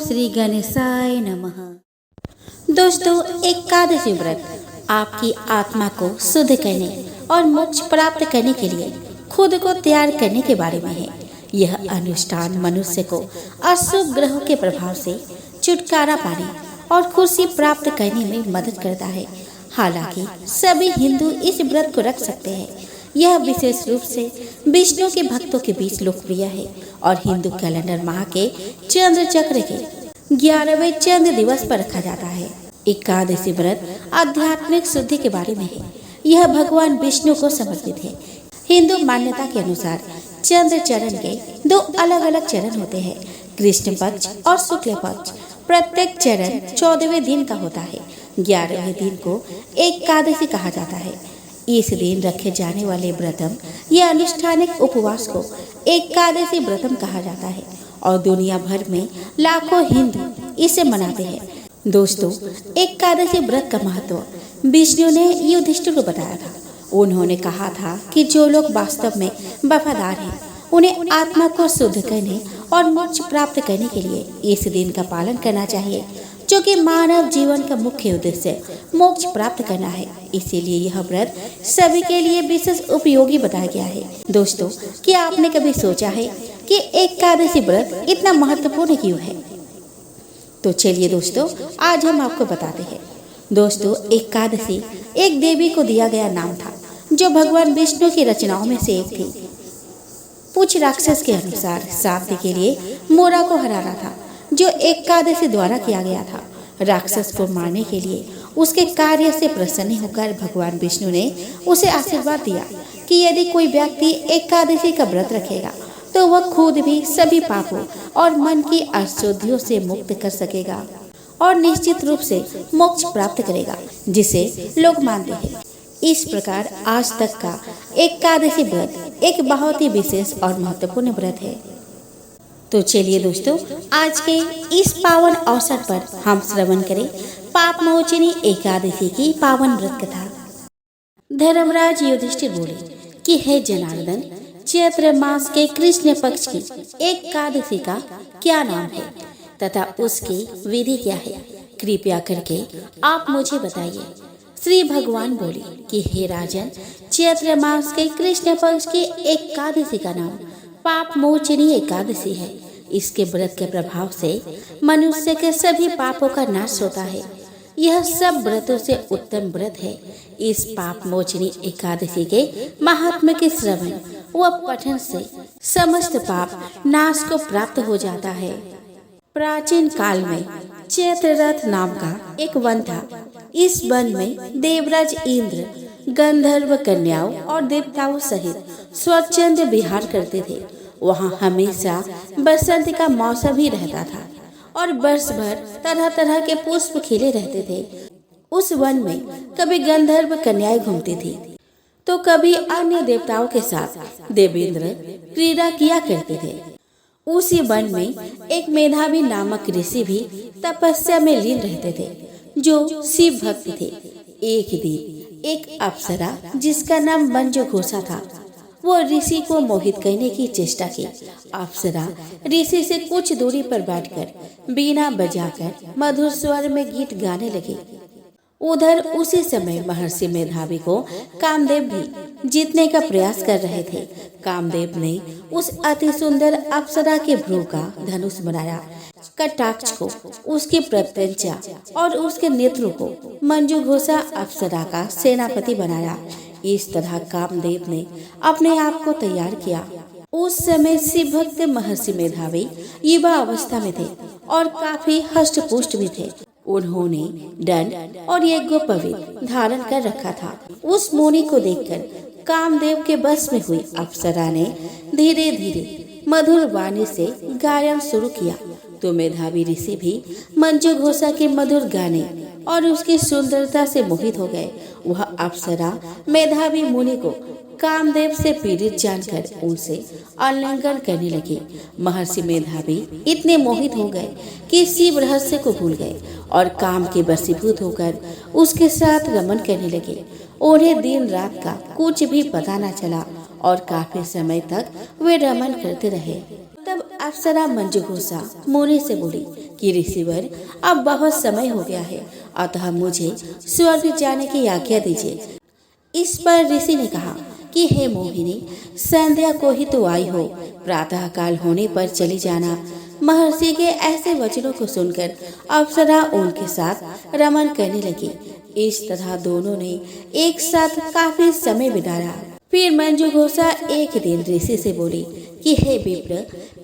श्री गणेशाय नमः। दोस्तों, एकादशी व्रत आपकी आत्मा को शुद्ध करने और मोक्ष प्राप्त करने के लिए खुद को तैयार करने के बारे में है। यह अनुष्ठान मनुष्य को अशुभ ग्रहों के प्रभाव से छुटकारा पाने और खुशी प्राप्त करने में मदद करता है। हालांकि सभी हिंदू इस व्रत को रख सकते हैं। यह विशेष रूप से विष्णु के भक्तों के बीच लोकप्रिय है और हिंदू कैलेंडर माह के चंद्र चक्र के 11वें चंद्र दिवस पर रखा जाता है। एकादशी व्रत आध्यात्मिक शुद्धि के बारे में है। यह भगवान विष्णु को समर्पित है। हिंदू मान्यता के अनुसार चंद्र चरण के 2 अलग अलग चरण होते हैं, कृष्ण पक्ष और शुक्ल पक्ष। प्रत्येक चरण 14वें दिन का होता है। 11वें दिन को एकादशी कहा जाता है। इस दिन रखे जाने वाले व्रतम या अनुष्ठानिक उपवास को एकादशी व्रतम कहा जाता है और दुनिया भर में लाखों हिंदू इसे मनाते हैं। दोस्तों, एकादशी व्रत का महत्व विष्णु ने युधिष्ठिर को बताया था। उन्होंने कहा था कि जो लोग वास्तव में वफादार हैं, उन्हें आत्मा को शुद्ध करने और मोक्ष प्राप्त करने के लिए इस दिन का पालन करना चाहिए, जो कि मानव जीवन का मुख्य उद्देश्य मोक्ष प्राप्त करना है। इसीलिए यह व्रत सभी के लिए विशेष उपयोगी बताया गया है। दोस्तों, क्या आपने कभी सोचा है कि एकादशी व्रत इतना महत्वपूर्ण क्यों है? तो चलिए दोस्तों, आज हम आपको बताते हैं। दोस्तों, एकादशी एक देवी को दिया गया नाम था, जो भगवान विष्णु की रचनाओं में से एक थी। पुछ राक्षस के अनुसार शांति के लिए मोरा को हराना था, जो एकादशी द्वारा किया गया था। राक्षस को मारने के लिए उसके कार्य से प्रसन्न होकर भगवान विष्णु ने उसे आशीर्वाद दिया कि यदि कोई व्यक्ति एकादशी का व्रत रखेगा तो वह खुद भी सभी पापों और मन की अशुद्धियों से मुक्त कर सकेगा और निश्चित रूप से मोक्ष प्राप्त करेगा, जिसे लोग मानते हैं। इस प्रकार आज तक का एकादशी व्रत एक बहुत ही विशेष और महत्वपूर्ण व्रत है। तो चलिए दोस्तों, आज के इस पावन अवसर पर हम श्रवण करें पाप मोचनी एकादशी की पावन व्रत कथा। धर्मराज युधिष्ठिर बोले कि हे जनार्दन, चैत्र मास के कृष्ण पक्ष की एकादशी का क्या नाम है तथा उसकी विधि क्या है? कृपया करके आप मुझे बताइए। श्री भगवान बोले कि हे राजन, चैत्र मास के कृष्ण पक्ष की एकादशी का नाम पाप मोचनी एकादशी है। इसके व्रत के प्रभाव से मनुष्य के सभी पापों का नाश होता है। यह सब व्रतों से उत्तम व्रत है। इस पाप मोचनी एकादशी के महात्म्य के श्रवण व पठन से समस्त पाप नाश को प्राप्त हो जाता है। प्राचीन काल में चैत्ररथ नाम का एक वन था। इस वन में देवराज इंद्र गंधर्व कन्याओं और देवताओं सहित स्वच्छंद विहार करते थे। वहाँ हमेशा बसंत का मौसम ही रहता था और वर्ष भर तरह तरह के पुष्प खिले रहते थे। उस वन में कभी गंधर्व कन्याएं घूमती थी तो कभी अन्य देवताओं के साथ देवेंद्र क्रीड़ा किया करते थे। उसी वन में एक मेधावी नामक ऋषि भी तपस्या में लीन रहते थे, जो शिव भक्त थे। एक दिन एक अप्सरा जिसका नाम मंजू घोषा था, वो ऋषि को मोहित करने की चेष्टा की। अप्सरा ऋषि से कुछ दूरी पर बैठकर बीना बजाकर मधुर स्वर में गीत गाने लगी। उधर उसी समय महर्षि मेधावी को कामदेव भी जीतने का प्रयास कर रहे थे। कामदेव ने उस अति सुंदर अप्सरा के भ्रू का धनुष बनाया, कटाक्ष को उसकी प्रत्यंचा और उसके नेत्रों को मंजू घोषा अप्सरा का सेनापति बनाया। इस तरह कामदेव ने अपने आप को तैयार किया। उस समय शिव भक्त महर्षि मेधावी युवा अवस्था में थे और काफी हष्ट पुष्ट भी थे। उन्होंने दंड और यज्ञोपवीत धारण कर रखा था। उस मुनि को देखकर कामदेव के बस में हुई अप्सरा ने धीरे धीरे मधुर वाणी से गायन शुरू किया तो मेधावी ऋषि भी मंजू घोषा के मधुर गाने और उसकी सुंदरता से मोहित हो गए। वह अप्सरा मेधावी मुनि को कामदेव से पीड़ित जानकर उनसे आलिंगन करने लगे। महर्षि मेधावी इतने मोहित हो गए कि शिव रहस्य को भूल गए और काम के वशीभूत होकर उसके साथ रमन करने लगे। उन्हें दिन रात का कुछ भी पता न चला और काफी समय तक वे रमन करते रहे। तब अप्सरा मंजू घोषा मुनि से बोली कि ऋषिवर अब बहुत समय हो गया है, अतः मुझे स्वर्ग जाने की आज्ञा दीजिए। इस पर ऋषि ने कहा कि हे मोहिनी, संध्या को ही तो आई हो, प्रातः काल होने पर चली जाना। महर्षि के ऐसे वचनों को सुनकर अप्सरा उनके साथ रमन करने लगी। इस तरह दोनों ने एक साथ काफी समय बिताया। फिर मंजुघोषा एक दिन ऋषि से बोली कि हे विप्र,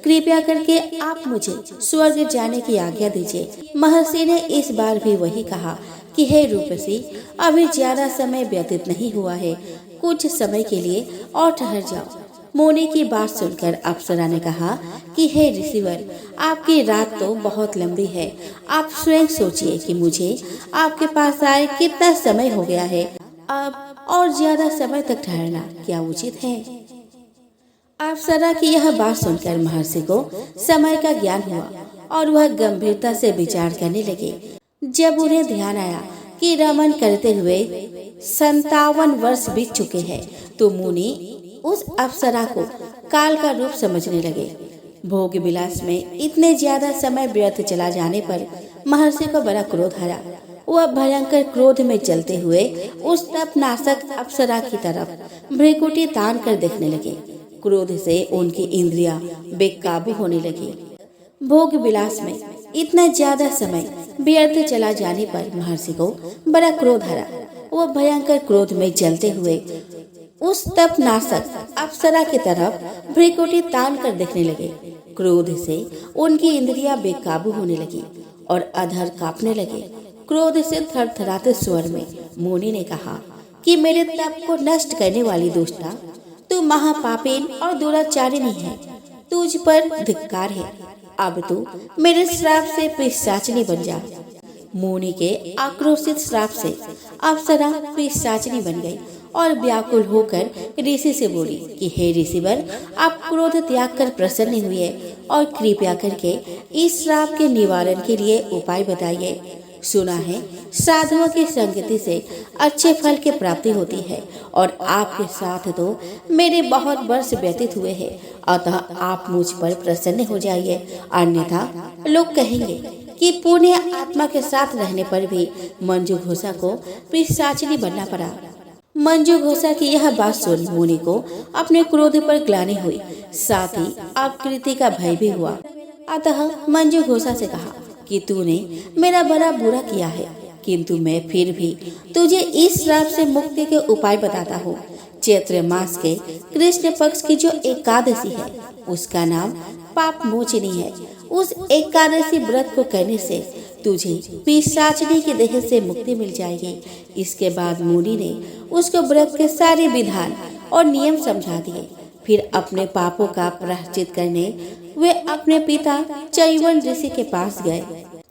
कृपया करके आप मुझे स्वर्ग जाने की आज्ञा दीजिए। महर्षि ने इस बार भी वही कहा कि हे रूपसी, अभी ज्यादा समय व्यतीत नहीं हुआ है, कुछ समय के लिए और ठहर जाओ। मुनि की बात सुनकर अप्सरा ने कहा कि हे ऋषिवर, आपकी रात तो बहुत लंबी है, आप स्वयं सोचिए कि मुझे आपके पास आए कितना समय हो गया है। अब और ज्यादा समय तक ठहरना क्या उचित है? अप्सरा की यह बात सुनकर महर्षि को समय का ज्ञान हुआ और वह गंभीरता से विचार करने लगे। जब उन्हें ध्यान आया कि रमन करते हुए 57 वर्ष बीत चुके हैं, तो मुनि उस अप्सरा को काल का रूप समझने लगे। भोग विलास में इतने ज्यादा समय व्यर्थ चला जाने पर महर्षि को बड़ा क्रोध आया। वह भयंकर क्रोध में चलते हुए उस तपनाशक अप्सरा की तरफ भ्रिकुटी तान कर देखने लगे। क्रोध से उनकी इंद्रियां बेकाबू होने लगी। भोग विलास में इतना ज्यादा समय व्यर्थ चला जाने पर महर्षि को बड़ा क्रोध आया। वह भयंकर क्रोध में जलते हुए उस तपनाशक अप्सरा की तरफ भ्रिकुटी तान कर देखने लगे। क्रोध से उनकी इंद्रियां बेकाबू होने लगी और अधर कांपने लगे। क्रोध से थरथराते स्वर में मुनि ने कहा कि मेरे तप को नष्ट करने वाली दुष्टा, तू महापापीन और दुराचारिणी है, तुझ पर धिक्कार है। अब तू मेरे श्राप से पिशाचिनी बन जा। मुनि के आक्रोशित श्राप से अप्सरा पिशाचिनी बन गई और व्याकुल होकर ऋषि से बोली कि हे ऋषिवर, आप क्रोध त्याग कर प्रसन्न हुए और कृपया करके इस श्राप के निवारण के लिए उपाय बताइए। सुना है साधुओं की संगति से अच्छे फल की प्राप्ति होती है और आपके साथ तो मेरे बहुत वर्ष व्यतीत हुए हैं, अतः आप मुझ पर प्रसन्न हो जाइए, अन्यथा लोग कहेंगे कि पुण्य आत्मा के साथ रहने पर भी मंजुघोषा को पिशाचिनी बनना पड़ा। मंजुघोषा की यह बात सुन मुनि को अपने क्रोध पर ग्लानि हुई, साथ ही अपकृति का भय भी हुआ। अतः मंजुघोषा से कहा कि तूने मेरा बड़ा बुरा किया है, किंतु मैं फिर भी तुझे इस श्राप से मुक्ति के उपाय बताता हूँ। चैत्र मास के कृष्ण पक्ष की जो एकादशी है, उसका नाम पाप मोचनी है। उस एकादशी व्रत को करने से तुझे पिशाचिनी के देह से मुक्ति मिल जाएगी। इसके बाद मुनि ने उसको व्रत के सारे विधान और नियम समझा दिए। फिर अपने पापों का प्रायश्चित करने वे अपने पिता चैवन ऋषि के पास गए।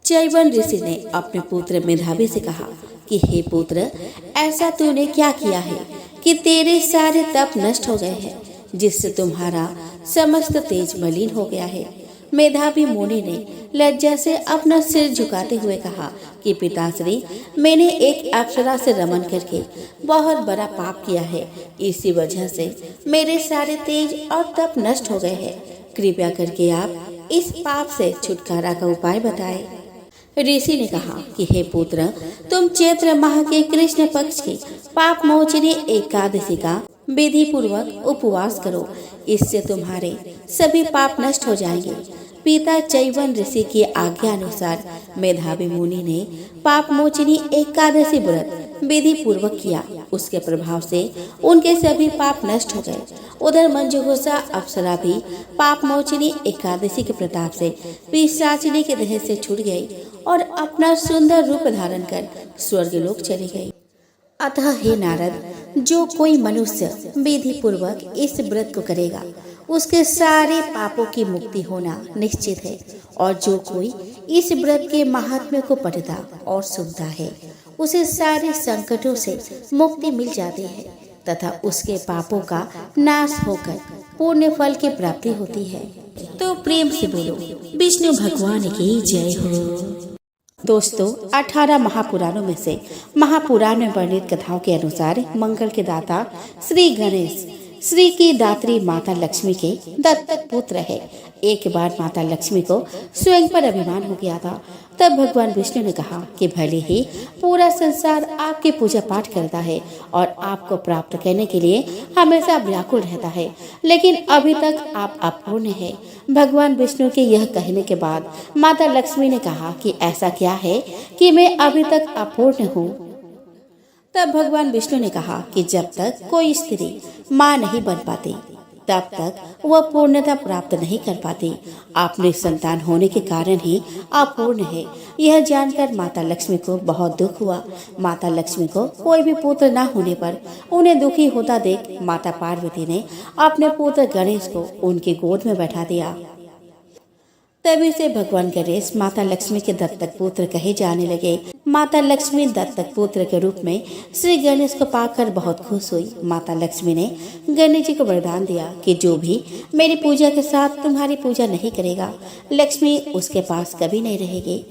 चैवन ऋषि ने अपने पुत्र मेधावी से कहा कि हे पुत्र, ऐसा तूने क्या किया है कि तेरे सारे तप नष्ट हो गए हैं, जिससे तुम्हारा समस्त तेज मलिन हो गया है। मेधावी मुनि ने लज्जा से अपना सिर झुकाते हुए कहा कि पिताश्री, मैंने एक अप्सरा से रमन करके बहुत बड़ा पाप किया है। इसी वजह से मेरे सारे तेज और तप नष्ट हो गए हैं। कृपया करके आप इस पाप से छुटकारा का उपाय बताएं। ऋषि ने कहा कि हे पुत्र, तुम चैत्र माह के कृष्ण पक्ष की पाप मोचनी एकादशी का विधि पूर्वक उपवास करो, इससे तुम्हारे सभी पाप नष्ट हो जाएंगे। पिता चैवन ऋषि की आज्ञा अनुसार मेधावी मुनि ने पाप मोचनी एकादशी व्रत विधि पूर्वक किया। उसके प्रभाव से उनके सभी पाप नष्ट हो गए। उधर मंजुघोषा अप्सरा भी पाप मोचनी एकादशी के प्रताप से पिशाचिनी के देह से छूट गई और अपना सुंदर रूप धारण कर स्वर्गलोक चली गई। अतः हे नारद, जो कोई मनुष्य विधि पूर्वक इस व्रत को करेगा, उसके सारे पापों की मुक्ति होना निश्चित है। और जो कोई इस व्रत के महात्म्य को पढ़ता और सुनता है, उसे सारे संकटों से मुक्ति मिल जाती है तथा उसके पापों का नाश होकर पुण्य फल की प्राप्ति होती है। तो प्रेम से बोलो विष्णु भगवान की जय हो। दोस्तों, 18 महापुराणों में से महापुराण में वर्णित कथाओं के अनुसार मंगल के दाता श्री गणेश श्री की दात्री माता लक्ष्मी के दत्तक पुत्र है। एक बार माता लक्ष्मी को स्वयं पर अभिमान हो गया था। तब भगवान विष्णु ने कहा कि भले ही पूरा संसार आपकी पूजा पाठ करता है और आपको प्राप्त करने के लिए हमेशा व्याकुल रहता है, लेकिन अभी तक आप अपूर्ण हैं। भगवान विष्णु के यह कहने के बाद माता लक्ष्मी ने कहा कि ऐसा क्या है कि मैं अभी तक अपूर्ण हूँ। तब भगवान विष्णु ने कहा कि जब तक कोई स्त्री माँ नहीं बन पाती तब तक वह पूर्णता प्राप्त नहीं कर पाती। आपने संतान होने के कारण ही अपूर्ण है। यह जानकर माता लक्ष्मी को बहुत दुख हुआ। माता लक्ष्मी को कोई भी पुत्र न होने पर उन्हें दुखी होता देख माता पार्वती ने अपने पुत्र गणेश को उनकी गोद में बैठा दिया। तभी से भगवान गणेश माता लक्ष्मी के दत्तक पुत्र कहे जाने लगे। माता लक्ष्मी दत्तक पुत्र के रूप में श्री गणेश को पाकर बहुत खुश हुई। माता लक्ष्मी ने गणेश जी को वरदान दिया कि जो भी मेरी पूजा के साथ तुम्हारी पूजा नहीं करेगा, लक्ष्मी उसके पास कभी नहीं रहेगी।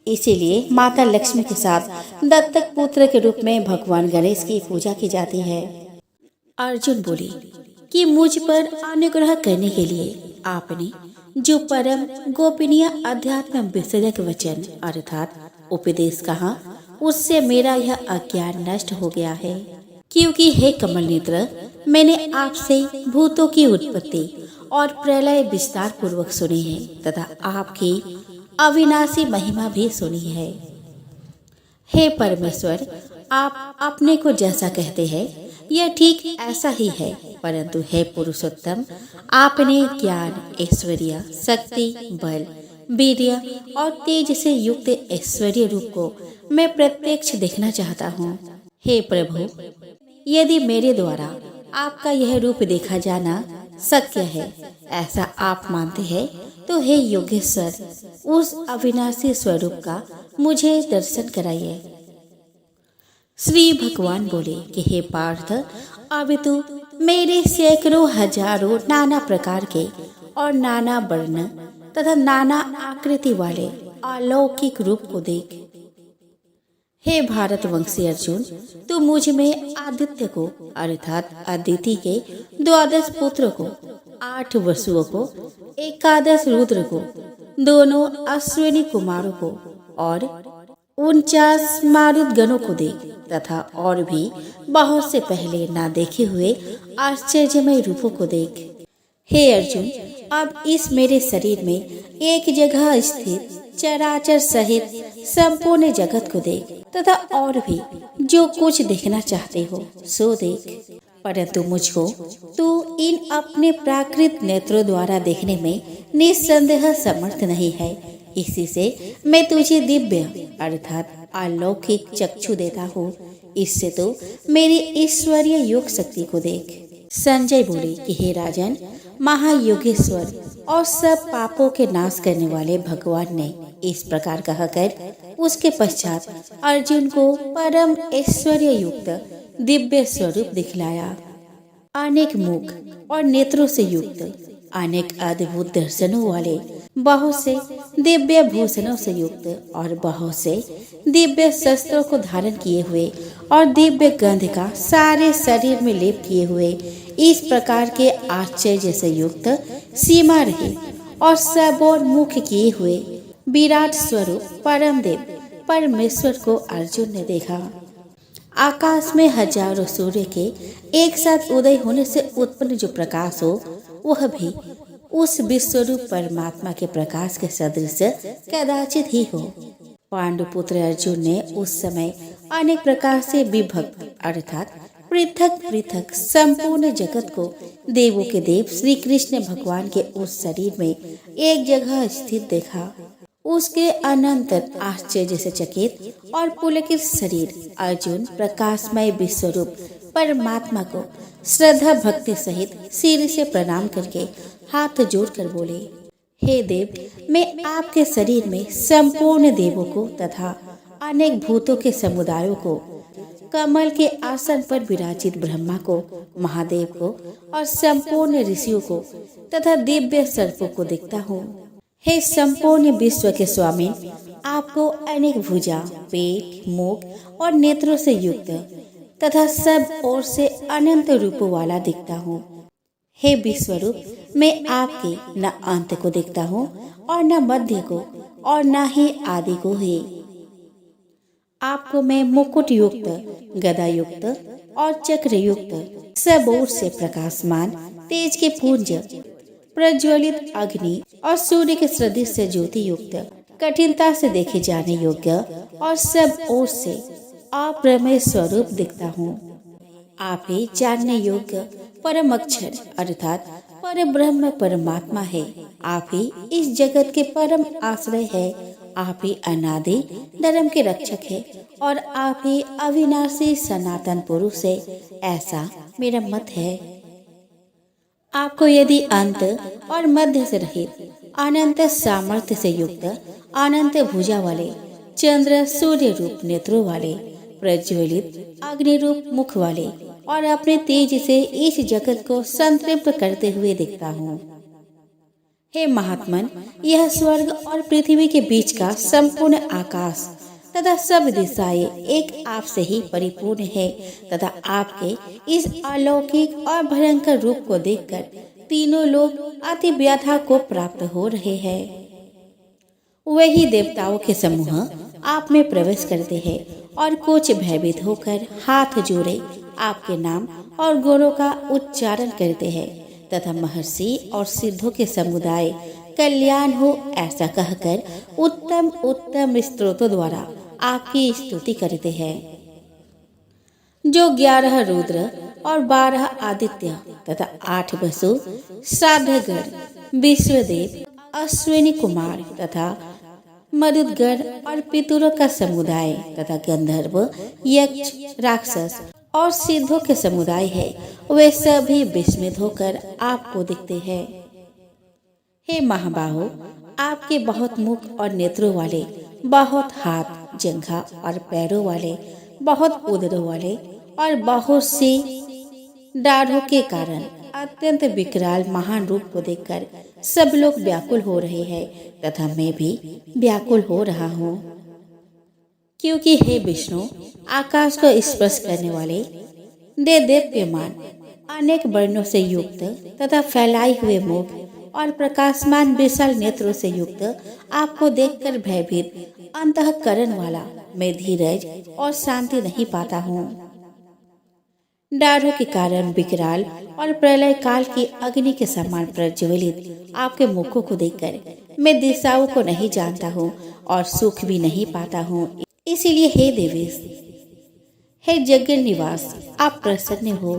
इसीलिए माता लक्ष्मी के साथ दत्तक पुत्र के रूप में भगवान गणेश की पूजा की जाती है। अर्जुन बोले कि मुझ पर अनुग्रह करने के लिए आपने जो परम गोपनीय अध्यात्म विषयक वचन अर्थात उपदेश कहा, उससे मेरा यह अज्ञान नष्ट हो गया है। क्योंकि हे कमल नेत्र, मैंने आपसे भूतों की उत्पत्ति और प्रलय विस्तार पूर्वक सुनी है तथा आपकी अविनाशी महिमा भी सुनी है। हे परमेश्वर, आप अपने को जैसा कहते हैं यह ठीक ऐसा ही है, परंतु हे पुरुषोत्तम, आपने ज्ञान, ऐश्वर्य, शक्ति, बल, वीर्य और तेज से युक्त ऐश्वर्य रूप को मैं प्रत्यक्ष देखना चाहता हूँ। हे प्रभु, यदि मेरे द्वारा आपका यह रूप देखा जाना शक्य है, ऐसा आप मानते हैं, तो हे योगेश्वर, उस अविनाशी स्वरूप का मुझे दर्शन कराइए। श्री भगवान बोले कि हे पार्थ, अब तू मेरे सैकड़ों हजारों नाना प्रकार के और नाना वर्ण तथा नाना आकृति वाले अलौकिक रूप को देख। हे भारतवंशी अर्जुन, तू मुझ में आदित्य को अर्थात अदिति के 12 पुत्रों को, 8 वसुओं को, 11 रुद्र को, दोनों अश्विनी कुमारों को और 49 मारुत गणों को देख तथा और भी बहुत से पहले ना देखे हुए आश्चर्यमय रूपों को देख। हे अर्जुन, अब इस मेरे शरीर में एक जगह स्थित चराचर सहित संपूर्ण जगत को देख तथा और भी जो कुछ देखना चाहते हो सो देख, परंतु मुझको तू इन अपने प्राकृत नेत्रों द्वारा देखने में निस्संदेह समर्थ नहीं है। इसी से मैं तुझे दिव्य अर्थात अलौकिक चक्षु देता हूँ। इससे तो मेरी ईश्वरीय योग शक्ति को देख। संजय बोले कि हे राजन, महायोगेश्वर और सब पापों के नाश करने वाले भगवान ने इस प्रकार कहकर उसके पश्चात अर्जुन को परम ऐश्वर्य युक्त दिव्य स्वरूप दिखलाया। अनेक मुख और नेत्रों से युक्त, अनेक अद्भुत दर्शनों वाले, बहुत से दिव्य भूषणों से युक्त और बहुत से दिव्य शस्त्रों को धारण किए हुए और दिव्य गंध का सारे शरीर में लेप किए हुए, इस प्रकार के आश्चर्य से युक्त, सीमा रहित और सबोन्मुख किए हुए विराट स्वरूप परम देव परमेश्वर को अर्जुन ने देखा। आकाश में हजारों सूर्य के एक साथ उदय होने से उत्पन्न जो प्रकाश हो, वह भी उस विश्वरूप परमात्मा के प्रकाश के सदृश कदाचित ही हो। पांडुपुत्र अर्जुन ने उस समय अनेक प्रकार से विभक्त अर्थात पृथक पृथक संपूर्ण जगत को देवों के देव श्री कृष्ण भगवान के उस शरीर में एक जगह स्थित देखा। उसके अनंत आश्चर्य से चकित और पुलकित शरीर अर्जुन प्रकाशमय विश्वरूप परमात्मा को श्रद्धा भक्ति सहित सिर से प्रणाम करके हाथ जोड़कर बोले, हे देव, मैं आपके शरीर में संपूर्ण देवों को तथा अनेक भूतों के समुदायों को, कमल के आसन पर विराजित ब्रह्मा को, महादेव को और संपूर्ण ऋषियों को तथा दिव्य सर्पों को देखता हूँ। हे संपूर्ण विश्व के स्वामी, आपको अनेक भुजा, पेट, मुख और नेत्रों से युक्त तथा सब ओर से अनंत रूपों वाला दिखता हूँ। हे विश्वरूप, मैं आपके न अंत को देखता हूँ और न मध्य को और न ही आदि को ही। आपको मैं मुकुट युक्त, गदा युक्त और चक्र युक्त, सब ओर से प्रकाशमान, तेज के पुंज, प्रज्वलित अग्नि और सूर्य के सदृश से ज्योति युक्त, कठिनता से देखे जाने योग्य और सब ओर से अप्रमेय स्वरूप दिखता हूँ। आप ही जानने योग्य परम अक्षर अर्थात पर ब्रह्म परमात्मा है। आप ही इस जगत के परम आश्रय है। आप ही अनादि धर्म के रक्षक है और आप ही अविनाशी सनातन पुरुष है, ऐसा मेरा मत है। आपको यदि अंत और मध्य से रहित, अनंत सामर्थ्य से युक्त, अनंत भुजा वाले, चंद्र सूर्य रूप नेत्रों वाले, प्रज्वलित अग्नि रूप मुख वाले और अपने तेज से इस जगत को संतृप्त करते हुए दिखता हूँ। हे महात्मन, यह स्वर्ग और पृथ्वी के बीच का संपूर्ण आकाश तथा सब दिशाएं एक आप से ही परिपूर्ण है तथा आपके इस अलौकिक और भयंकर रूप को देखकर तीनों लोग अति व्याधा को प्राप्त हो रहे हैं। वही देवताओं के समूह आप में प्रवेश करते हैं और कुछ भयभीत होकर हाथ जोड़े आपके नाम और गुणों का उच्चारण करते हैं तथा महर्षि और सिद्धों के समुदाय कल्याण हो ऐसा कहकर उत्तम उत्तम स्तोत्रों द्वारा आपकी स्तुति करते हैं। जो 11 रुद्र और 12 आदित्य तथा 8 वसु, श्राद्धगण, विश्वदेव, अश्विनी कुमार तथा मरुदगण और पितरों का समुदाय तथा गंधर्व, यक्ष, राक्षस और सिद्धों के समुदाय है, वे सभी विस्मित होकर आपको दिखते हैं। हे महाबाहो, आपके बहुत मुख और नेत्रों वाले, बहुत हाथ, जंघा और पैरों वाले, बहुत उदरों वाले और बहुत सी दाढ़ों के कारण अत्यंत विकराल महान रूप को देखकर सब लोग व्याकुल हो रहे हैं तथा मैं भी व्याकुल हो रहा हूँ। क्योंकि हे विष्णु, आकाश को स्पर्श करने वाले, देदीप्यमान, अनेक वर्णों से युक्त तथा फैलाए हुए मुख और प्रकाशमान विशाल नेत्रों से युक्त आपको देखकर भयभीत अंतःकरण वाला मैं धीरज और शांति नहीं पाता हूँ। दाढ़ों के कारण विकराल और प्रलय काल की अग्नि के समान प्रज्वलित आपके मुखों को देखकर मैं दिशाओं को नहीं जानता हूँ और सुख भी नहीं पाता हूँ। इसीलिए हे देवेश, हे जगत निवास, आप प्रसन्न हो।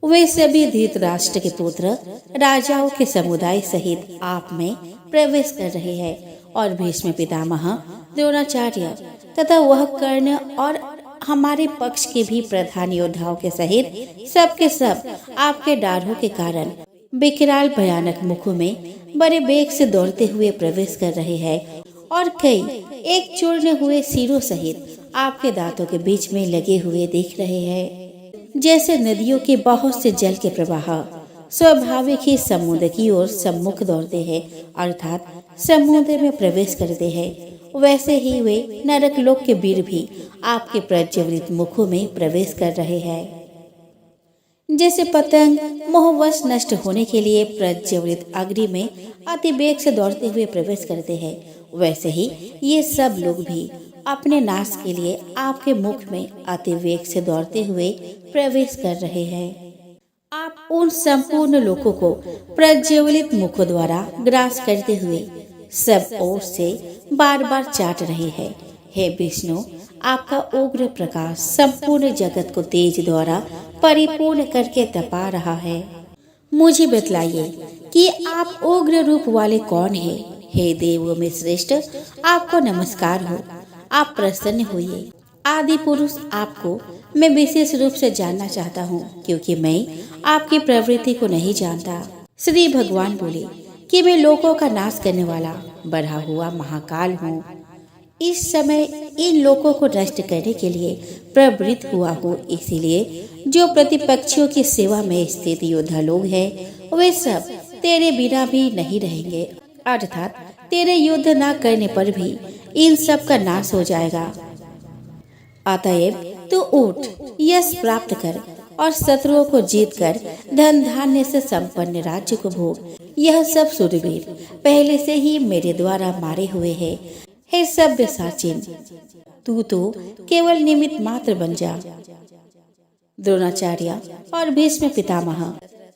वे सभी धृतराष्ट्र के पुत्र राजाओं के समुदाय सहित आप में प्रवेश कर रहे हैं और भीष्म पितामह, द्रोणाचार्य तथा वह कर्ण और हमारे पक्ष के भी प्रधान योद्धाओं के सहित सबके सब आपके डाढ़ों के कारण विकराल भयानक मुखों में बड़े वेग से दौड़ते हुए प्रवेश कर रहे हैं और कई एक चूर्ण हुए सिरों सहित आपके दांतों के बीच में लगे हुए दिख रहे हैं। जैसे नदियों के बहुत से जल के प्रवाह स्वाभाविक ही समुद्र की ओर सम्मुख दौड़ते हैं अर्थात समुद्र में प्रवेश करते हैं, वैसे ही वे नरक लोक के वीर भी आपके प्रज्वलित मुखों में प्रवेश कर रहे हैं। जैसे पतंग मोहवश नष्ट होने के लिए प्रज्वलित अग्नि में अति वेग से दौड़ते हुए प्रवेश करते हैं, वैसे ही ये सब लोग भी अपने नाश के लिए आपके मुख में अति वेग से दौड़ते हुए प्रवेश कर रहे हैं। आप उन संपूर्ण लोगों को प्रज्वलित मुखों द्वारा ग्रास करते हुए सब ओर से बार बार चाट रहे हैं। हे विष्णु, आपका उग्र प्रकाश संपूर्ण जगत को तेज द्वारा परिपूर्ण करके तपा रहा है। मुझे बतलाइए कि आप उग्र रूप वाले कौन हैं? हे देवों में श्रेष्ठ, आपको नमस्कार हो। आप प्रसन्न होइए। आदि पुरुष, आपको मैं विशेष रूप से जानना चाहता हूँ क्योंकि मैं आपकी प्रवृत्ति को नहीं जानता। श्री भगवान बोले कि मैं लोगों का नाश करने वाला बढ़ा हुआ महाकाल हूँ। इस समय इन लोगों को नष्ट करने के लिए प्रवृत्त हुआ हूँ। इसीलिए जो प्रतिपक्षियों की सेवा में स्थित योद्धा लोग हैं, वे सब तेरे बिना भी नहीं रहेंगे, अर्थात तेरे युद्ध न करने पर भी इन सब का नाश हो जाएगा। अतएव तू उठ, यश प्राप्त कर और शत्रुओं को जीतकर धन धान्य से संपन्न राज्य को भोग। यह सब सूरवीर पहले से ही मेरे द्वारा मारे हुए हैं। हे सब्यसाचिन, तू तो केवल निमित्त मात्र बन जा। द्रोणाचार्य और भीष्म पितामह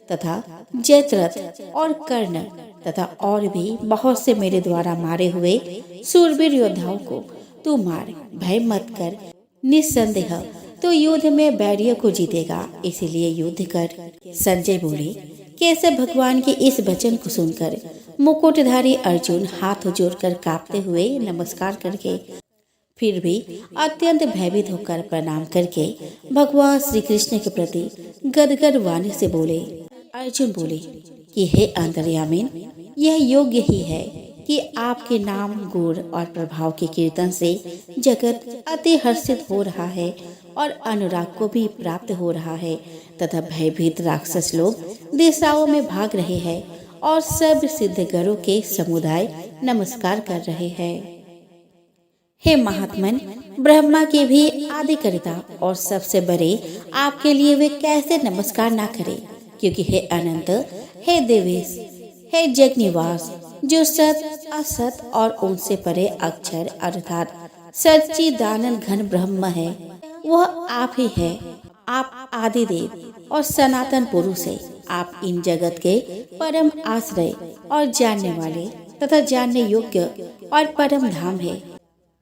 तथा जयद्रथ और कर्ण तथा और भी बहुत से मेरे द्वारा मारे हुए सूरवीर योद्धाओं को तू मार, भय मत कर। निस्संदेह तो युद्ध में बैरियों को जीतेगा, इसीलिए युद्ध कर। संजय बोले। केशव भगवान के इस वचन को सुनकर मुकुटधारी अर्जुन हाथ जोड़कर कांपते हुए नमस्कार करके फिर भी अत्यंत भयभीत होकर प्रणाम करके भगवान श्री कृष्ण के प्रति गदगद वाणी से बोले। अर्जुन बोले कि हे अंतर्यामिन, यह योग्य ही है कि आपके नाम, गुण और प्रभाव के कीर्तन से जगत अति हर्षित हो रहा है और अनुराग को भी प्राप्त हो रहा है तथा भयभीत राक्षस लोग दिशाओं में भाग रहे हैं और सब सिद्धगणों के समुदाय नमस्कार कर रहे हैं। हे महात्मन, ब्रह्मा के भी आदिकर्ता और सबसे बड़े आपके लिए वे कैसे नमस्कार ना करें, क्योंकि हे अनंत, हे देवेश, हे जगनिवास, जो सत, असत और उनसे परे अक्षर अर्थात सच्चिदानंद घन ब्रह्म है, वह आप ही है। आप आदिदेव और सनातन पुरुष है। आप इन जगत के परम आश्रय और जानने वाले तथा जानने योग्य और परम धाम है।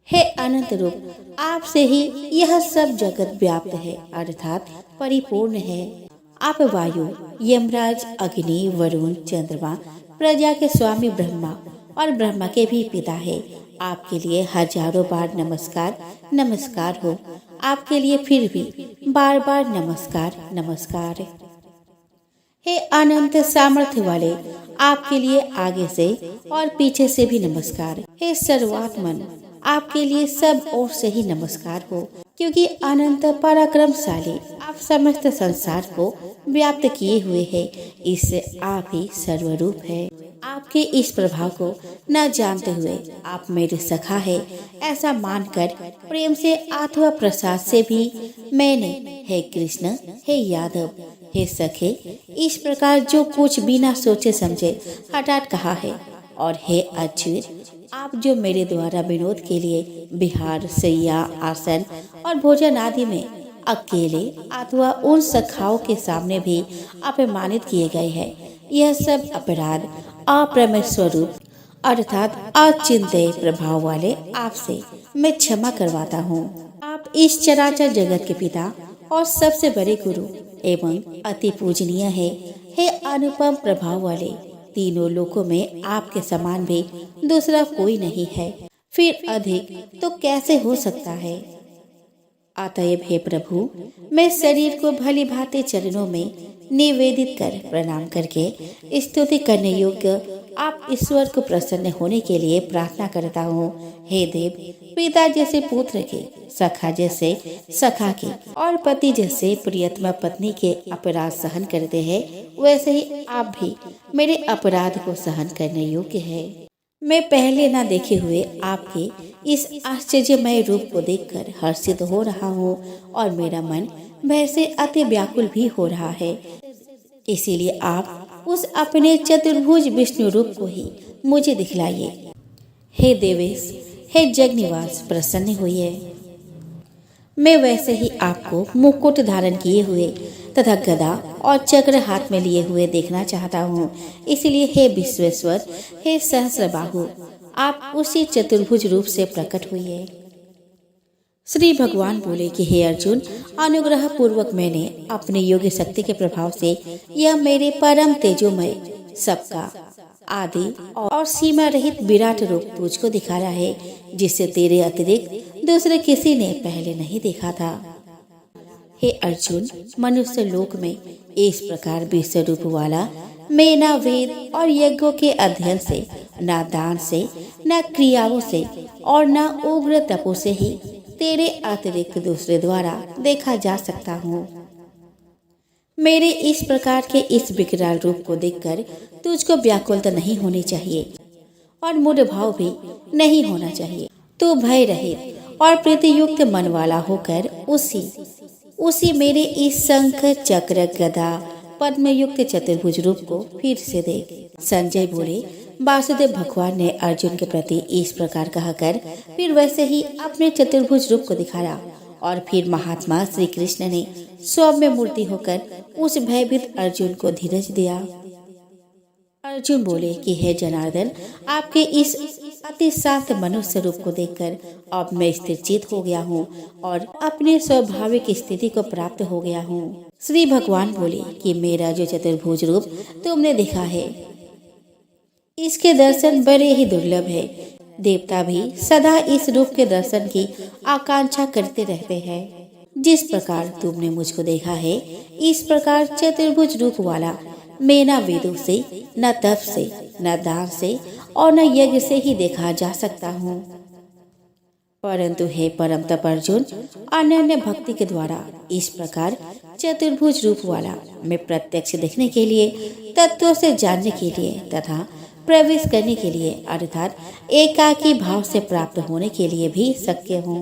हे अनंत रूप, आपसे ही यह सब जगत व्याप्त है अर्थात परिपूर्ण है। आप वायु, यमराज, अग्नि, वरुण, चंद्रमा, प्रजा के स्वामी ब्रह्मा और ब्रह्मा के भी पिता है। आपके लिए हजारों बार नमस्कार नमस्कार हो। आपके लिए फिर भी बार बार नमस्कार नमस्कार। हे अनंत सामर्थ्य वाले, आपके लिए आगे से और पीछे से भी नमस्कार। हे सर्वात्मन, आपके लिए सब ओर से ही नमस्कार हो, क्योंकि अनंत पराक्रमशाली आप समस्त संसार को व्याप्त किए हुए हैं। इससे आप ही सर्वरूप है। आपके इस प्रभाव को न जानते हुए आप मेरे सखा है ऐसा मानकर प्रेम से अथवा प्रसाद से भी मैंने हे कृष्ण, हे यादव, हे सखे, इस प्रकार जो कुछ बिना सोचे समझे हठात कहा है। और हे अच्युत, आप जो मेरे द्वारा विनोद के लिए विहार, शैया, आसन और भोजन आदि में अकेले अथवा उन सखाओं के सामने भी अपमानित किए गए हैं, यह सब अपराध अप्रमेय स्वरूप अर्थात अचिंत्य प्रभाव वाले आपसे मैं क्षमा करवाता हूँ। आप इस चराचर जगत के पिता और सबसे बड़े गुरु एवं अति पूजनीय है। हे अनुपम प्रभाव वाले, तीनों लोकों में आपके समान भी दूसरा कोई नहीं है, फिर अधिक तो कैसे हो सकता है। अतएव हे प्रभु, मैं शरीर को भली भांति चरणों में निवेदित कर प्रणाम करके स्तुति करने योग्य आप ईश्वर को प्रसन्न होने के लिए प्रार्थना करता हूँ। हे देव, पिता जैसे पुत्र के, सखा जैसे सखा के और पति जैसे प्रियतमा पत्नी के अपराध सहन करते हैं, वैसे ही आप भी मेरे अपराध को सहन करने योग्य है। मैं पहले न देखे हुए आपके इस आश्चर्यमय रूप को देखकर हर्षित हो रहा हूँ और मेरा मन भय से अति व्याकुल भी हो रहा है। इसीलिए आप उस अपने चतुर्भुज विष्णु रूप को ही मुझे दिखलाइए। हे देवेश, हे जगनिवास, प्रसन्न होइए। मैं वैसे ही आपको मुकुट धारण किए हुए तथा गदा और चक्र हाथ में लिए हुए देखना चाहता हूँ। इसलिए हे विश्वेश्वर, हे सहस्रबाहु, आप उसी चतुर्भुज रूप से प्रकट हुए। श्री भगवान बोले कि हे अर्जुन, अनुग्रह पूर्वक मैंने अपनी योग्य शक्ति के प्रभाव से यह मेरे परम तेजोमय, सबका आदि और सीमा रहित विराट रूप तुझको दिखाया है, जिससे तेरे अतिरिक्त दूसरे किसी ने पहले नहीं देखा था। हे अर्जुन, मनुष्य लोक में इस प्रकार विश्व रूप वाला मैं न वेद और यज्ञों के अध्ययन से, न दान से, न क्रियाओं से और न उग्र तपो से ही तेरे अतिरिक्त दूसरे द्वारा देखा जा सकता हूँ। मेरे इस प्रकार के इस विकराल रूप को देखकर तुझको व्याकुलता नहीं होनी चाहिए और मूढ़ भाव भी नहीं होना चाहिए। तू भय रहित और प्रीतियुक्त मन वाला होकर उसी मेरे इस शंख चक्र गदा पद्मयुक्त चतुर्भुज रूप को फिर से देख। संजय बोले। वासुदेव भगवान ने अर्जुन के प्रति इस प्रकार कहकर फिर वैसे ही अपने चतुर्भुज रूप को दिखाया और फिर महात्मा श्री कृष्ण ने सौम्य मूर्ति होकर उस भयभीत अर्जुन को धीरज दिया। अर्जुन बोले कि हे जनार्दन, आपके इस अति शांत मनुष्य रूप को देखकर अब मैं स्थिरचित हो गया हूँ और अपने स्वाभाविक स्थिति को प्राप्त हो गया हूँ। श्री भगवान बोले कि मेरा जो चतुर्भुज रूप तुमने देखा है, इसके दर्शन बड़े ही दुर्लभ है। देवता भी सदा इस रूप के दर्शन की आकांक्षा करते रहते हैं। जिस प्रकार तुमने मुझको देखा है, इस प्रकार चतुर्भुज रूप वाला मैं न वेदों से, न तप से, न दान से और न यज्ञ से ही देखा जा सकता हूँ। परंतु हे परम तप अर्जुन, अनन्य भक्ति के द्वारा इस प्रकार चतुर्भुज रूप वाला मैं प्रत्यक्ष देखने के लिए, तत्वों से जानने के लिए तथा प्रवेश करने के लिए अर्थात एकाकी भाव से प्राप्त होने के लिए भी शक्य हूँ।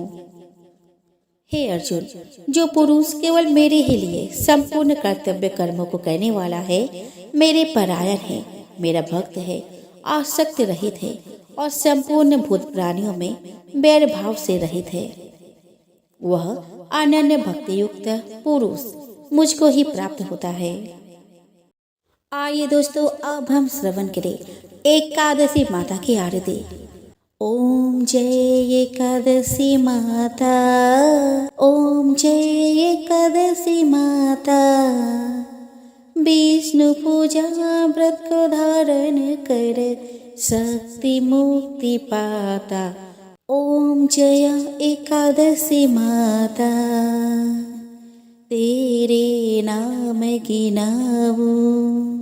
हे अर्जुन, जो पुरुष केवल मेरे ही लिए संपूर्ण कर्तव्य कर्मों को करने वाला है, मेरे परायण है, मेरा भक्त है, आसक्त रहित है और संपूर्ण भूत प्राणियों में बैर भाव से रहित है, वह अनन्य भक्ति युक्त पुरुष मुझको ही प्राप्त होता है। आइए दोस्तों, अब हम श्रवण करें एकादशी माता की आरती। ओम जय एकादशी माता, ओम जय एकादशी माता। विष्णु पूजा व्रत को धारण कर शक्ति मुक्ति पाता। ओम जय एकादशी माता। तेरे नाम गिनाऊं,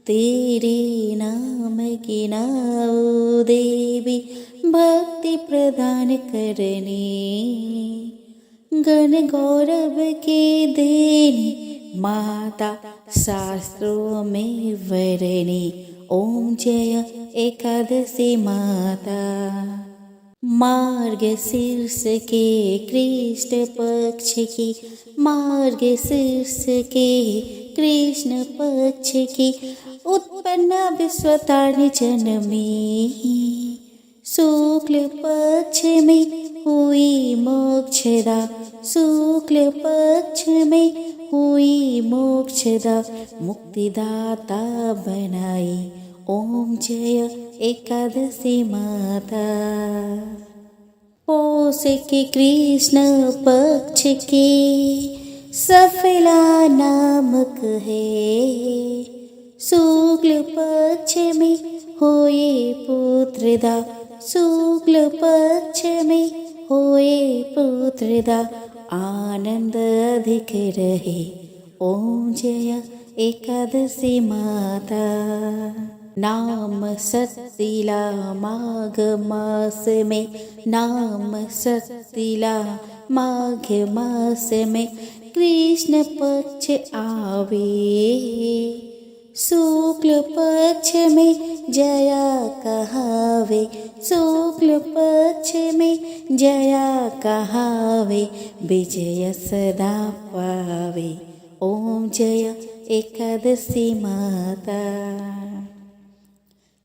तेरे नाम गिनाऊं देवी, भक्ति प्रदान करने, गण गौरव के देनी माता, शास्त्रों में वरणी। ओम जय एकादशी माता। मार्ग शीर्ष के कृष्ण पक्ष की, मार्ग शीर्ष के कृष्ण पक्ष की, उत्पन्न विश्वतारिणी जनमी। शुक्ल पक्ष में हुई मोक्षदा, शुक्ल पक्ष में हुई मोक्षदा, मुक्तिदाता बनाई। ओम जय एकादशी माता। पौष के कृष्ण पक्ष के सफला नामक है, शुक्ल पक्ष में होए पुत्रदा, शुक्ल पक्ष में होए पुत्रदा, आनंद अधिक रहे। ओम जय एकादशी माता। नाम सत्तिला माघ मास में, नाम सत्तिला माघ मास में कृष्ण पक्ष आवे, शुक्ल पक्ष में जया कहावे, शुक्ल पक्ष में जया कहावे, विजय सदा पावे। ओम जय एकादशी माता।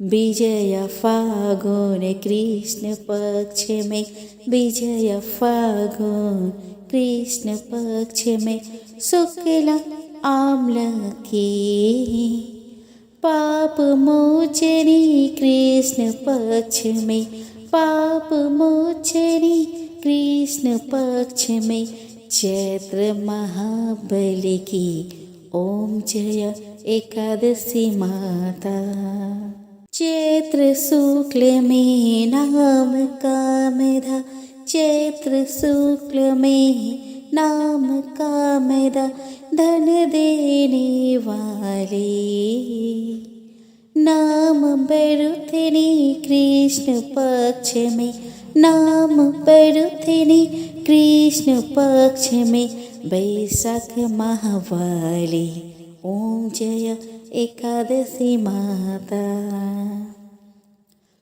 विजय फागुन कृष्ण पक्ष में, विजय फागुन कृष्ण पक्ष में शुक्ल आम्ल की, पाप मोचनी कृष्ण पक्ष में, पाप मोचनी कृष्ण पक्ष में चैत्र महाबली की। ओम जय एकादशी माता। चैत्र शुक्ल में नाम कामदा, चैत्र शुक्ल में नाम कामदा, धन देने वाले, नाम बरुथिनी कृष्ण पक्ष में, नाम बरुथिनी कृष्ण पक्ष में बैसाख माहवाली। ओम जय एकादशी माता।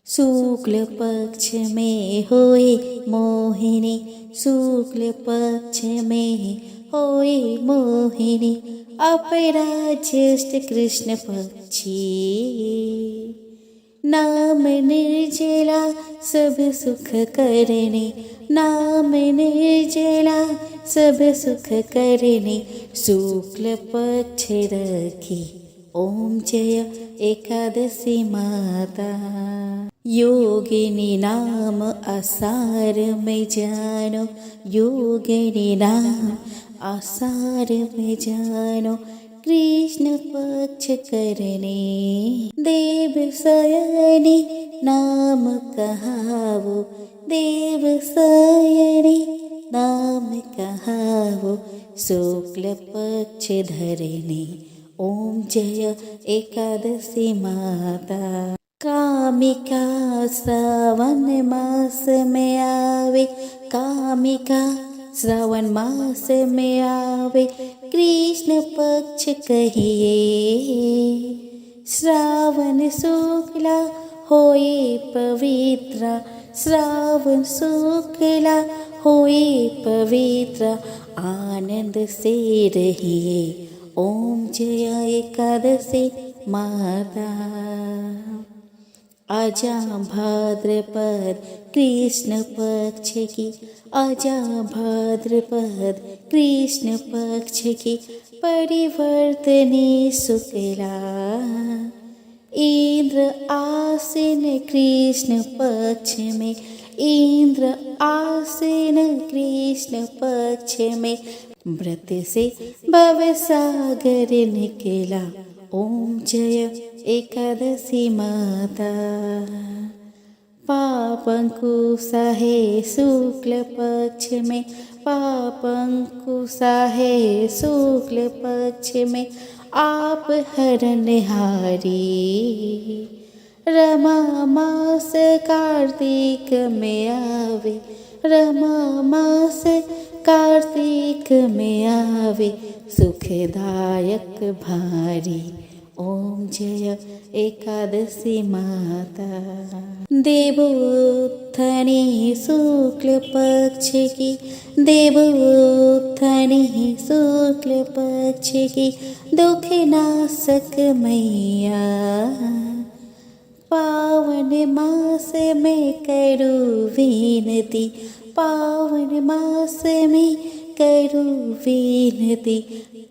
शुक्ल पक्ष में होए मोहिनी, शुक्ल पक्ष में होए मोहिनी अपराज्येष्ठ कृष्ण पक्षी। नाम निर्जला सब सुख करने, नाम निर्जला सब सुख करने, शुक्ल पक्ष रखी ओम जय एकादशी माता। योगिनी नाम आसार में जानो, योगिनी नाम आसार में जानो, कृष्ण पक्ष करने देव सयनी नाम कहावो, देव सयनी नाम कहावो, शुक्ल पक्ष धरने ओम जय एकादशी माता। कामिका श्रावण मास में आवे, कामिका श्रावण मास में आवे, कृष्ण पक्ष कहिए, श्रावण शुक्ला होए पवित्र, श्रावण शुक्ला होए पवित्र, आनंद से रहिए ओम जय एकादशी माता। आजा भाद्रपद कृष्ण पक्ष की, आजा भाद्रपद कृष्ण पक्ष की, परिवर्तनी शुक्ला, इंद्र आसीन कृष्ण पक्ष में, इंद्र आसीन कृष्ण पक्ष में, व्रत से भवसागर निकला ओम जय एकादशी माता। पापंकुशा है शुक्ल पक्ष में, पापंकुशा है शुक्ल पक्ष में, आप हरणहारी, रमा मास कार्तिक में आवे, रमा मास कार्तिक में आवे, सुखदायक भारी ओम जय एकादशी माता। देवोत्थानी शुक्ल पक्ष की, देवोत्थानी शुक्ल पक्ष की, दुख नाशक मैया, पावन मास में करो विनती, पावन मास में करो विनती,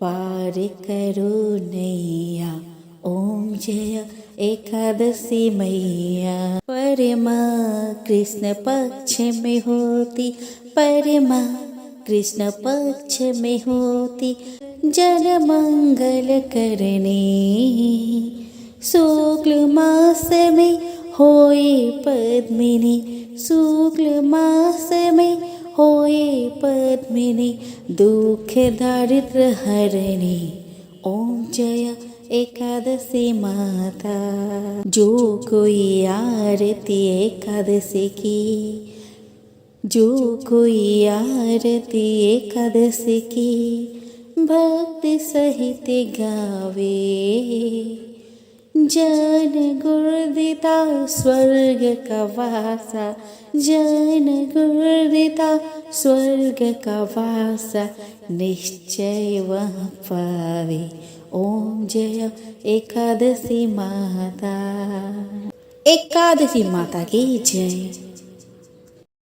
पार करो नैया ओम जय एकादशी मैया। परमा कृष्ण पक्ष में होती, परमा कृष्ण पक्ष में होती, जन मंगल करने, शुक्ल मास में होए पद्मिनी, शुक्ल मास में होए पद्मिनी, दुख दारिद्र हरणी ओम जय एकादशी माता। जो कोई आरती एकादशी की, जो कोई आरती एकादशी की, भक्ति सहित गावे, जन गुरुदिता स्वर्ग का वासा, जन गुरुदिता स्वर्ग का वासा, निश्चय वह पावे ओम जय एकादशी माता। एकादशी माता की जय।